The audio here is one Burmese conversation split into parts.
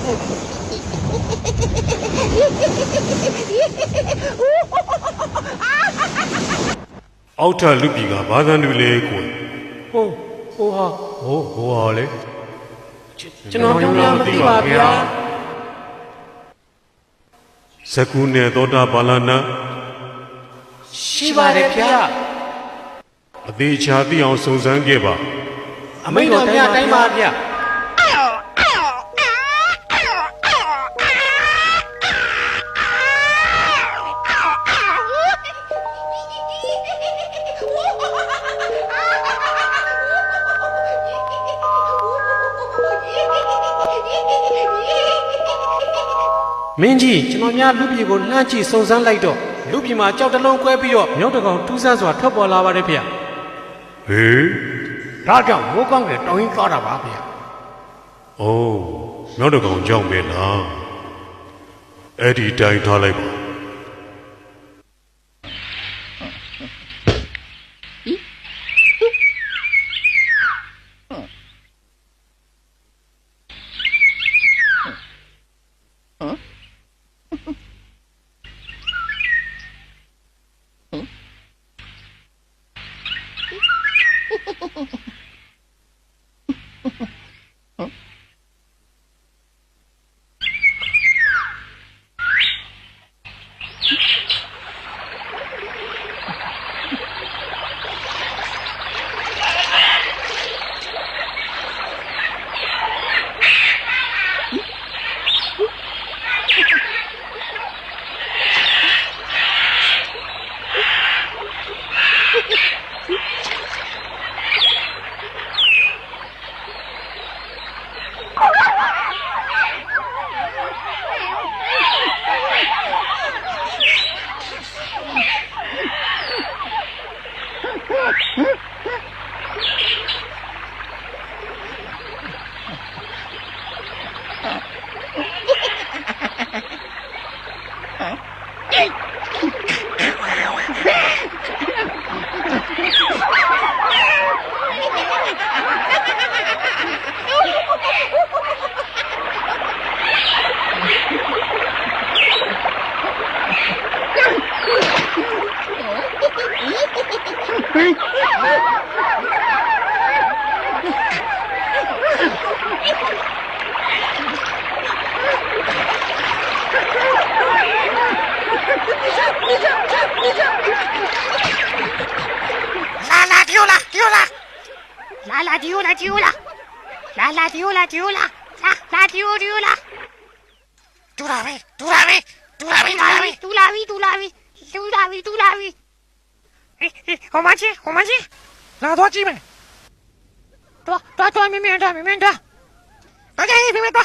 အောက်ထလူပြည်ကဘာသာတွေလဲကိုဟိုဟာလေကျွန်တော်ပြောမသိပါဗျာဇကုနဲ့သောတာပလနာရှိပါတယ်ဗျာအသေးချာသိအောင်စုံစမ်းခဲ့ပါအမိန့်တော်မြတ်တိုင်းပါဗျာမင်းကြီးကျွန်တော်များလူပြည်ကိုလှမ်းကြည့်စုံစမ်းလိုက်တော့လူပြည်မှာကြောက်တလုံးကွဲပြီးတော့မြောက်တကောင်ထူးဆန်းစွာထွက်ပေါ်လာပါတယ်ဗျာဟေးဒါကြောင့်မိုးကောင်းကတောင်းရင်းသွားတာပါဗျာအိုးမြောက်တကောင်ကြောက်ပဲလားအဲ့ဒီတိုင်းထားလိုက်ပါ好嘛去，拿多几枚，多，明明多，大家明明多。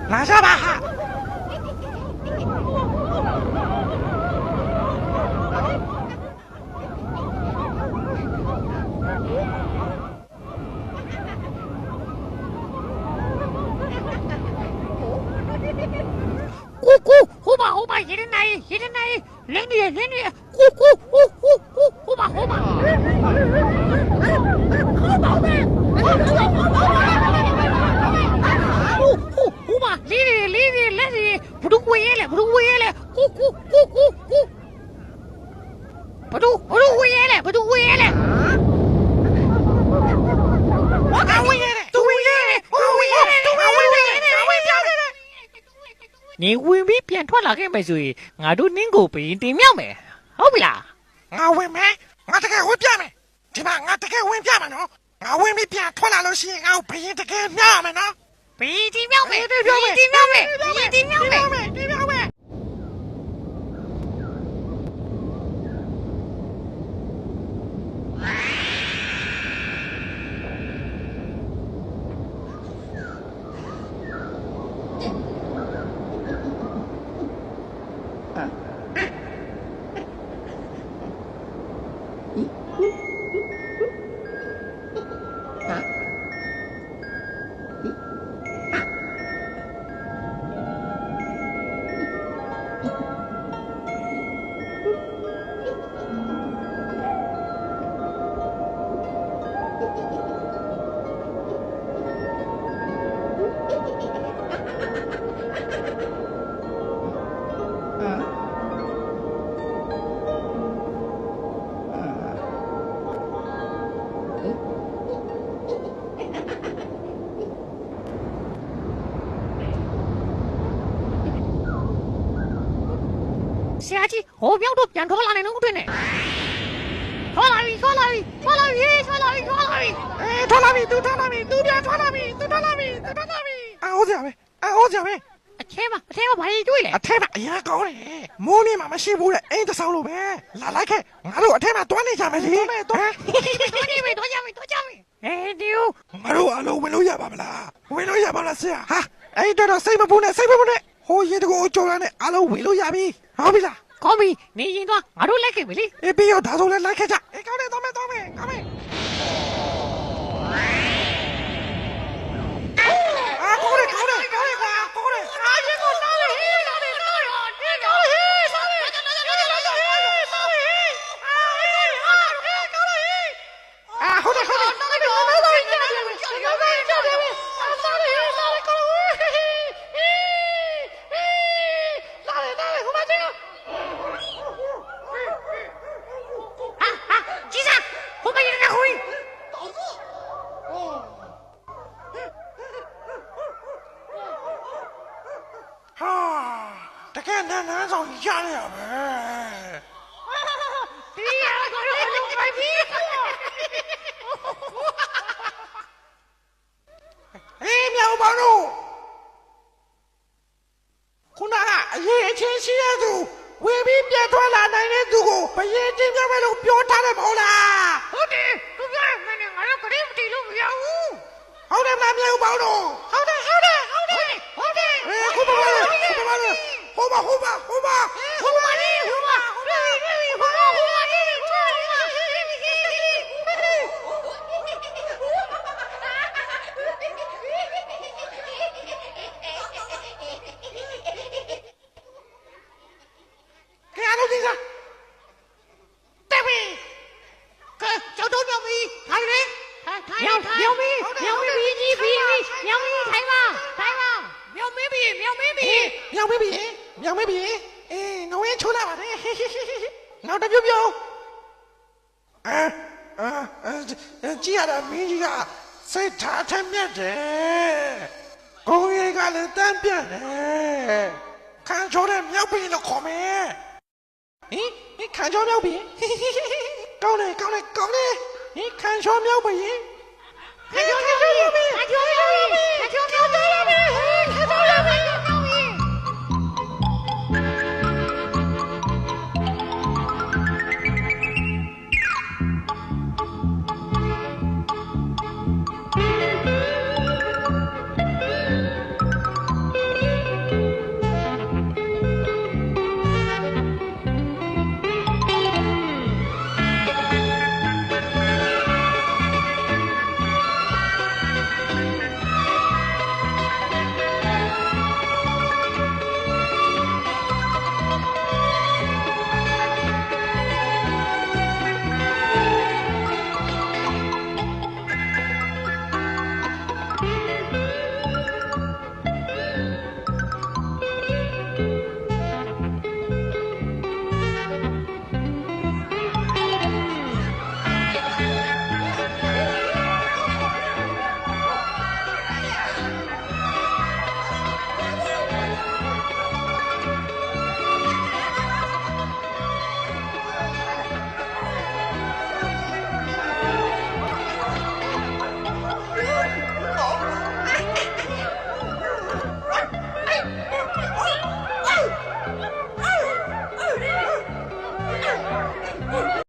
拿下吧！呼吧，一人来，连女，呼吧，呼吧，来，不中我也了，呼，不中我也了，我看我也了，你未必变脱了，给没水，我都能够被对面没，好不啦？我未没，我这个会变没，对吧？我这个会变没喏，我未必变脱了东西，我被这个面没喏，被对面没。ဆရာကြီးဟိုပြောင်းတော့ပြန်ထွက်လာနေတော့တွေ့နေထွက်လာပြီထွက်လာပြီထွက်လာပြီထွက်လာပြီထွက်လာပြီထွက်လာပြီသူထွက်လာပြီသူပြန်ထွက်လာပြီသူထွက်လာပြီသူထွက်လာပြီအော်ကြပဲအော်ကြပဲအထဲမှာဘာကြီးတွေ့လဲအထဲမှာအရာကောင်းတယ်မိုးနေမှာမရှိဘူးတဲ့အိမ်တဆောက်လို့ပဲလာလိုက်ခဲ့ငါတို့အထဲမှာတွားနေကြမယ်လေတွားကြမယ်ဒီဦးငါတို့အလုံးဝင်လို့ရပါမလားဝင်လို့ရပါလားဆရာဟာအဲ့တော့စိတ်မပူနဲ့ဟိုရေတကူအကျော်ရနဲ့အလုံးဝင်လို့ရပြီဟုတ်ပြီလားကောင်းပြီနေရင်တော့ငါတို့လိုက်ခဲ့ပြီလေအေးပြီးတော့ဒါဆိုလည်းလိုက်ခဲ့ကြအေးကောင်းတယ်သွားမယ်ကောင်းမယ်အာကိုရဲကွာကိုရဲအားရကိုနားလေဟေးနားလေဒီကောဟေးနားလေဟုတ်တယ်တကယ်နန်းဆောင်ရရရပဲဒီရတော့လုံးပိုက်ပြီဟေးမြောင်ပါတို့ခုနကအရေးအချင်းရှိရသူဝေပြီးပြန်ထွက်လာနိုင်တဲ့သူကိုဘယင်းချင်းပြမယ်လို့ပြောထားတယ်မဟုတ်လားဟုတ်တယ်သူပြောရမယ်ငါတို့ကလေးမတီးလို့မရဘူးဟုတ်တယ်မလားမြောင်ပါတို့ဟုတ်တယ်ခုပါပါဟိုပါမြောင်မေးပြီအေးငဝင်းချိုးလာပါနဲ့နောက်တစ်ပြုတ်ကြည့်ရတာမင်းကြီးကစိတ်ထားထက်မြက်တယ်ကိုကြီးကလည်းတန်းပြတ်တယ်ခံချိုးတဲ့မြောက်ပြီလို့ခေါ်မယ်ဟင်ခံချိုးမြောက်ပြီကောင်းတယ်ဟင်ခံချိုးမြောက်ပြီခံချိုးမြောက်ပြီ